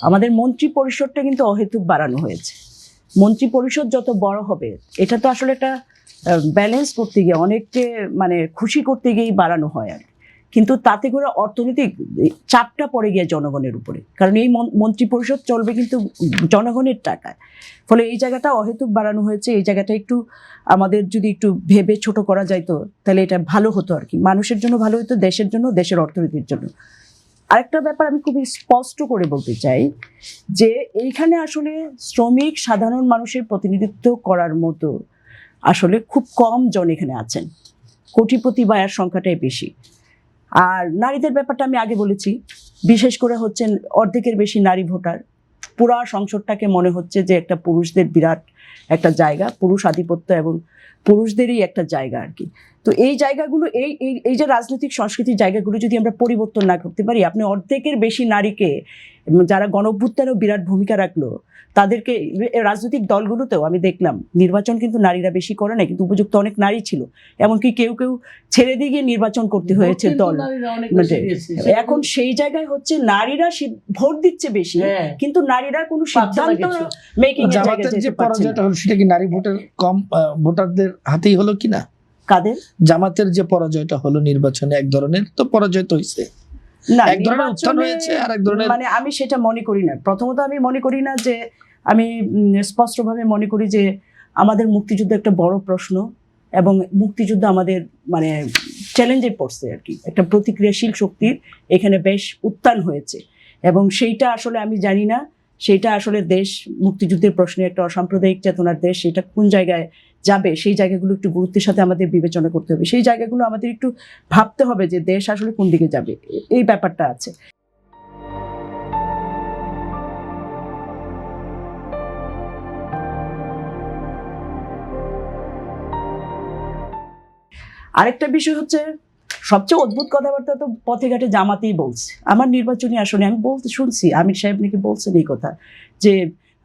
আমাদের মন্ত্রী পরিষদটা কিন্তু অহেতুক বাড়ানো হয়েছে। মন্ত্রী পরিষদ যত বড় হবে, এটা তো আসলে একটা ব্যালেন্স করতে গিয়ে, অনেককে মানে খুশি করতে গিয়েই বাড়ানো হয় আর, কিন্তু তাতে করে অর্থনৈতিক চাপটা পড়ে গিয়ে জনগণের উপরে, কারণ এই মন্ত্রী পরিষদ চলবে কিন্তু জনগণের টাকায়। ফলে এই জায়গাটা অহেতুক বাড়ানো হয়েছে। এই জায়গাটা একটু আমাদের যদি একটু ভেবে ছোট করা যাইতো তাহলে এটা ভালো হতো আর কি, মানুষের জন্য ভালো হতো, দেশের জন্য, দেশের অর্থনীতির জন্য। আরেকটা ব্যাপার আমি খুবই স্পষ্ট করে বলতে চাই যে এইখানে আসলে শ্রমিক সাধারণ মানুষের প্রতিনিধিত্ব করার মতো আসলে খুব কম জন এখানে আছেন, কোটিপতি বা এর সংখ্যাটাই বেশি। আর নারীদের ব্যাপারটা আমি আগে বলেছি, বিশেষ করে হচ্ছেন অর্ধেকের বেশি নারী ভোটার। পুরা সংসদটাকে মনে হচ্ছে যে একটা পুরুষদের বিরাট একটা জায়গা, পুরুষ আধিপত্য এবং পুরুষদেরই একটা জায়গা আর কি। তো এই জায়গাগুলো, এই যে রাজনৈতিক সংস্কৃতির জায়গাগুলো যদি আমরা পরিবর্তন না করতে পারি, আপনি অর্ধেকের বেশি নারীকে, যারা গণঅভ্যুত্থানেও বিরাট ভূমিকা রাখলো, তাদেরকে রাজনৈতিক দলগুলোতেও আমি দেখলাম নির্বাচন কিন্তু নারীরা বেশি করে না, কিন্তু উপযুক্ত অনেক নারী ছিল, এমনকি কেউ কেউ ছেড়ে দিয়ে গিয়ে নির্বাচন করতে হয়েছে দল। এখন সেই জায়গায় হচ্ছে নারীরা ভোট দিচ্ছে বেশি, কিন্তু নারীরা কোনো সিদ্ধান্ত মেকিং এর জায়গায় যেতে পারছে না। সেটা কি নারী ভোটার কম ভোটারদের হাতেই হলো কিনা? কাদের? জামাতের যে পরাজয়টা হলো নির্বাচনে, এক ধরনের তো পরাজয় তো হয়েছে, এক ধরনের উত্থান হয়েছে, আর এক ধরনের মানে আমি সেটা মনে করি না। প্রথমত আমি মনে করি না যে, আমি স্পষ্টভাবে মনে করি যে আমাদের মুক্তিযুদ্ধ একটা বড় প্রশ্ন, এবং মুক্তিযুদ্ধ আমাদের মানে চ্যালেঞ্জে পড়ছে আর কি, একটা প্রতিক্রিয়াশীল শক্তির এখানে বেশ উত্থান হয়েছে, এবং সেইটা আসলে আমি জানি না সেইটা আসলে দেশ মুক্তিযুদ্ধের প্রশ্নে একটা অসাম্প্রদায়িক চেতনার দেশ, সেটা কোন জায়গায় যাবে, সেই জায়গাগুলো একটু গুরুত্বের সাথে আমাদের বিবেচনা করতে হবে, সেই জায়গাগুলো আমাদের একটু ভাবতে হবে যে দেশ আসলে কোন দিকে যাবে, এই ব্যাপারটা আছে। আরেকটা বিষয় হচ্ছে, সবচেয়ে অদ্ভুত কথাবার্তা তো পথে ঘাটে জামাতেই বলছে। আমার নির্বাচনী আসনে আমি বলতে শুনছি, আমির সাহেব নাকি বলছেন এই কথা, যে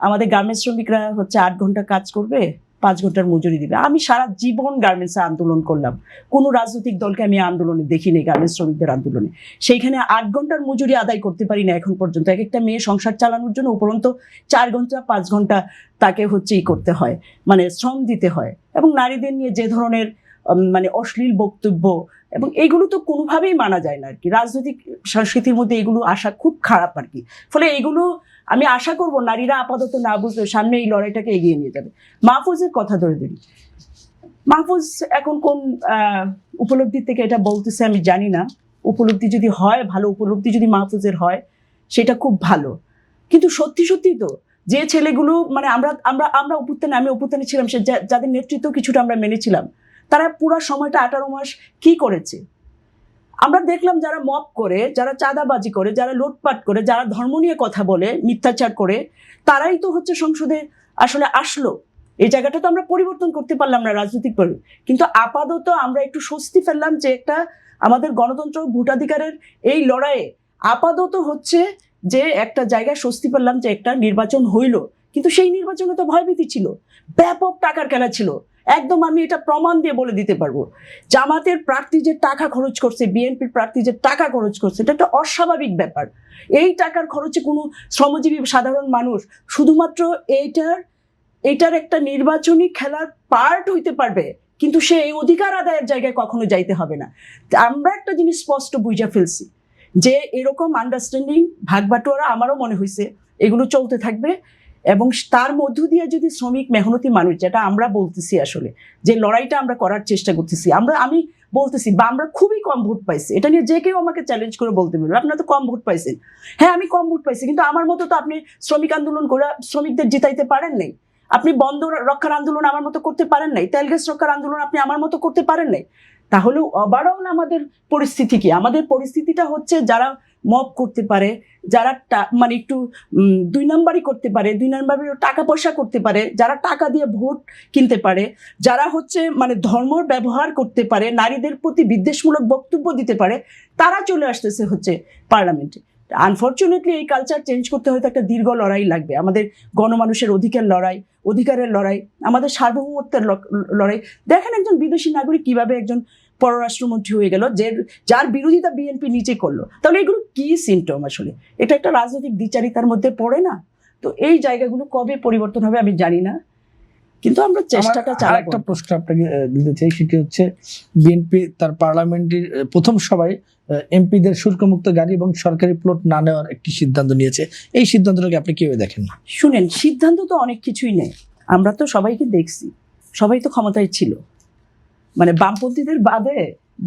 আমাদের গার্মেন্টস শ্রমিকরা হচ্ছে 8 ঘন্টা কাজ করবে, 5 ঘন্টার মজুরি দিবে। আমি সারা জীবন গার্মেন্টসে আন্দোলন করলাম, কোনো রাজনৈতিক দলকে আমি আন্দোলনে দেখিনি, গার্মেন্টস শ্রমিকদের আন্দোলনে। সেইখানে 8 ঘন্টার মজুরি আদায় করতে পারি না এখন পর্যন্ত। এক একটা মেয়ে সংসার চালানোর জন্য উপরন্ত 4 ঘন্টা 5 ঘন্টা তাকে হচ্ছে করতে হয়, মানে শ্রম দিতে হয়। এবং নারীদের নিয়ে যে ধরনের মানে অশ্লীল বক্তব্য, এবং এইগুলো তো কোনোভাবেই মানা যায় না আর কি, রাজনৈতিক সংস্কৃতির মধ্যে এগুলো আসা খুব খারাপ আর কি। ফলে এগুলো আমি আশা করব নারীরা আপাতত না বুঝলে সামনে এই লড়াইটাকে এগিয়ে নিয়ে যাবে। মাহফুজের কথা ধরে ধরি, মাহফুজ এখন কোন উপলব্ধি থেকে এটা বলতেছে আমি জানি না। উপলব্ধি যদি হয়, ভালো উপলব্ধি যদি মাহফুজের হয়, সেটা খুব ভালো। কিন্তু সত্যি সত্যি তো যে ছেলেগুলো মানে আমরা আমরা আমরা অভ্যুত্থানে, আমি অভ্যুত্থানে ছিলাম, সে যাদের নেতৃত্ব কিছুটা আমরা মেনেছিলাম, তারা পুরো সময়টা 18 মাস কি করেছে আমরা দেখলাম। যারা মব করে, যারা চাঁদাবাজি করে, যারা লুটপাট করে, যারা ধর্ম নিয়ে কথা বলে, মিথ্যাচার করে, তারাই তো হচ্ছে সংসদে আসলে আসলো। এই জায়গাটা তো আমরা পরিবর্তন করতে পারলাম না রাজনৈতিক ভাবে, কিন্তু আপাতত আমরা একটু স্বস্তি ফেললাম যে একটা আমাদের গণতন্ত্র ভোটাধিকারের এই লড়াইয়ে আপাতত হচ্ছে যে একটা জায়গায় স্বস্তি পেলাম যে একটা নির্বাচন হইল। কিন্তু সেই নির্বাচনে তো ভয়ভীতি ছিল, ব্যাপক টাকার খেলা ছিল একদম। আমি এটা প্রমাণ দিয়ে বলে দিতে পারবো, জামাতের প্রার্থী যে টাকা খরচ করছে, বিএনপির প্রার্থী যে টাকা খরচ করছে, এটা একটা অস্বাভাবিক ব্যাপার। এই টাকার খরচে কোনো শ্রমজীবী সাধারণ মানুষ শুধুমাত্র এইটার একটা নির্বাচনী খেলার পার্ট হইতে পারবে, কিন্তু সে এই অধিকার আদায়ের জায়গায় কখনো যাইতে হবে না। আমরা একটা জিনিস স্পষ্ট বুঝে ফেলছি যে এরকম আন্ডারস্ট্যান্ডিং, ভাগবাটোয়ারা আমারও মনে হয়েছে এগুলো চলতে থাকবে, এবং তার মধ্য দিয়ে যদি শ্রমিক মেহনতি মানুষ, যেটা আমরা বলতেছি আসলে যে লড়াইটা আমরা করার চেষ্টা করতেছি, আমি বলতেছি বা আমরা খুবই কম ভোট পাইছি, এটা নিয়ে যে কেউ আমাকে চ্যালেঞ্জ করে বলতে পারবে আপনারা তো কম ভোট পাইছেন। হ্যাঁ, আমি কম ভোট পাইছি, কিন্তু আমার মতো তো আপনি শ্রমিক আন্দোলন করে শ্রমিকদের জিতাইতে পারেন নাই, আপনি বন্ধ রক্ষার আন্দোলন আমার মতো করতে পারেন নাই, তেল গ্যাস রক্ষার আন্দোলন আপনি আমার মতো করতে পারেন নাই। তাহলে ওভারঅল আমাদের পরিস্থিতি কি? আমাদের পরিস্থিতিটা হচ্ছে যারা মব করতে পারে, যারা মানে একটু 2 নাম্বারই করতে পারে, 2 নাম্বারের টাকা পয়সা করতে পারে, যারা টাকা দিয়ে ভোট কিনতে পারে, যারা হচ্ছে মানে ধর্মর ব্যবহার করতে পারে, নারীদের প্রতি বিদ্বেষমূলক বক্তব্য দিতে পারে, তারা চলে আসতেছে হচ্ছে পার্লামেন্টে। আনফর্চুনেটলি এই কালচার চেঞ্জ করতে হয়তো একটা দীর্ঘ লড়াই লাগবে। আমাদের গণমানুষের অধিকারের লড়াই, আমাদের সার্বভৌমত্বের লড়াই। দেখেন একজন বিদেশি নাগরিক কিভাবে একজন পররাষ্ট্রমন্ত্রী হয়ে গেল, যার বিরোধিতা বিএনপি নিজে করলো। তাহলে এগুলো কি সিমটম আসলে? এটা একটা রাজনৈতিক দ্বিচারিতার মধ্যে পড়ে না? তো এই জায়গাগুলো কবে পরিবর্তন হবে আমি জানি না, কিন্তু আমরা চেষ্টাটা চালাবো। একটা প্রশ্ন আপনাকে দিতে চাই, সেটি হচ্ছে বিএনপি তার পার্লামেন্টের প্রথম সভায় এমপিদের শুল্কমুক্ত গাড়ি এবং সরকারি প্লট না নেওয়ার একটি সিদ্ধান্ত নিয়েছে। এই সিদ্ধান্তটাকে আপনি কিভাবে দেখেন? শুনেন, সিদ্ধান্ত তো অনেক কিছুই নেই, আমরা তো সবাইকে দেখছি, সবাই তো ক্ষমতায় ছিল, মানে বামপন্থীদের বাদে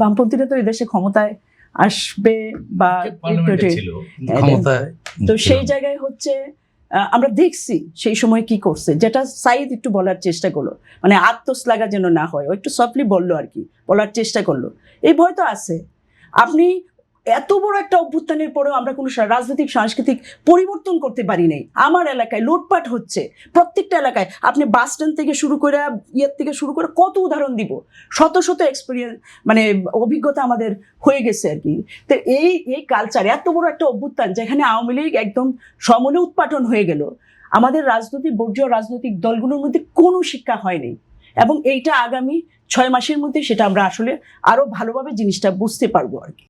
বামপন্থীরা তো এদেশে ক্ষমতায় আসবে বা তো সেই জায়গায় হচ্ছে আমরা দেখছি সেই সময় কি করছে, যেটা সাইদ একটু বলার চেষ্টা করলো, মানে আত্মশ্লাঘা যেন না হয়, ও একটু সফটলি বললো আর কি, বলার চেষ্টা করলো। এই ভয় তো আছে। আপনি এত বড় একটা অভ্যুত্থানের পরেও আমরা কোনো রাজনৈতিক সাংস্কৃতিক পরিবর্তন করতে পারি নাই। আমার এলাকায় লুটপাট হচ্ছে, প্রত্যেকটা এলাকায়। আপনি বাস স্ট্যান্ড থেকে শুরু করে ইয়ের থেকে শুরু করে কত উদাহরণ দিব, শত শত এক্সপিরিয়েন্স, মানে অভিজ্ঞতা আমাদের হয়ে গেছে আর কি। তো এই কালচার, এত বড় একটা অভ্যুত্থান যেখানে আওয়ামী লীগ একদম সমূলে উৎপাটন হয়ে গেল, আমাদের রাজনৈতিক বর্জ্য রাজনৈতিক দলগুলোর মধ্যে কোনো শিক্ষা হয়নি। এবং এইটা আগামী 6 মাসের মধ্যে সেটা আমরা আসলে আরো ভালোভাবে জিনিসটা বুঝতে পারবো আর কি।